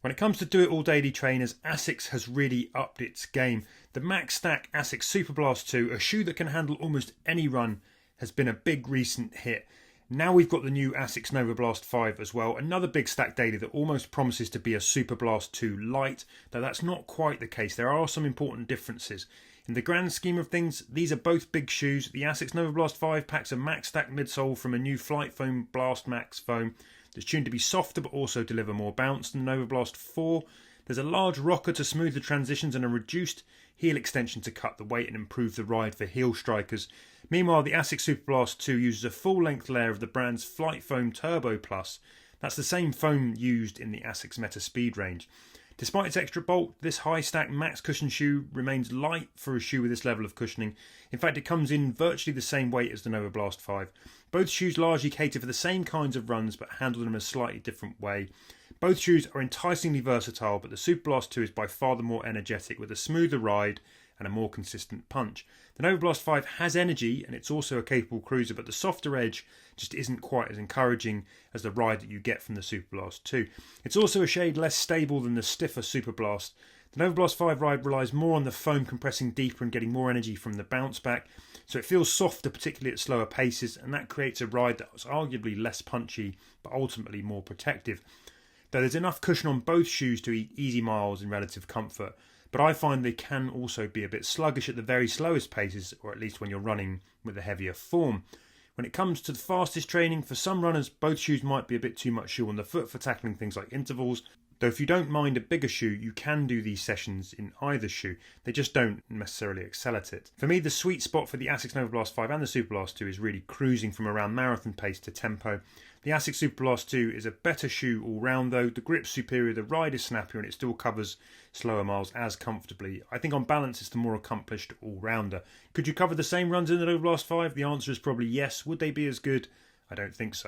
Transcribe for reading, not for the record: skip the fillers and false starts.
When it comes to do-it-all daily trainers, ASICS has really upped its game. The Max Stack ASICS Superblast 2, a shoe that can handle almost any run, has been a big recent hit. Now we've got the new ASICS Novablast 5 as well, another big stack daily that almost promises to be a Superblast 2 light, though that's not quite the case. There are some important differences. In the grand scheme of things, these are both big shoes. The ASICS Novablast 5 packs a Max Stack midsole from a new Flight Foam Blast Max foam that's tuned to be softer but also deliver more bounce than the Novablast 4. There's a large rocker to smooth the transitions and a reduced heel extension to cut the weight and improve the ride for heel strikers. Meanwhile, the ASICS Superblast 2 uses a full-length layer of the brand's Flight Foam Turbo Plus. That's the same foam used in the ASICS Meta Speed range. Despite its extra bulk, this high-stack max cushion shoe remains light for a shoe with this level of cushioning. In fact, it comes in virtually the same weight as the Novablast 5. Both shoes largely cater for the same kinds of runs but handle them in a slightly different way. Both shoes are enticingly versatile, but the Superblast 2 is by far the more energetic, with a smoother ride and a more consistent punch. The Novablast 5 has energy and it's also a capable cruiser, but the softer edge just isn't quite as encouraging as the ride that you get from the Superblast 2. It's also a shade less stable than the stiffer Superblast. The Novablast 5 ride relies more on the foam compressing deeper and getting more energy from the bounce back, so it feels softer, particularly at slower paces, and that creates a ride that's arguably less punchy but ultimately more protective. Though there's enough cushion on both shoes to easy miles in relative comfort, but I find they can also be a bit sluggish at the very slowest paces, or at least when you're running with a heavier form. When it comes to the fastest training, for some runners both shoes might be a bit too much shoe on the foot for tackling things like intervals, though if you don't mind a bigger shoe, you can do these sessions in either shoe. They just don't necessarily excel at it. For me, the sweet spot for the ASICS Novablast 5 and the Superblast 2 is really cruising from around marathon pace to tempo. The ASICS Superblast 2 is a better shoe all round though. The grip's superior, the ride is snappier, and it still covers slower miles as comfortably. I think on balance it's the more accomplished all-rounder. Could you cover the same runs in the Novablast 5? The answer is probably yes. Would they be as good? I don't think so.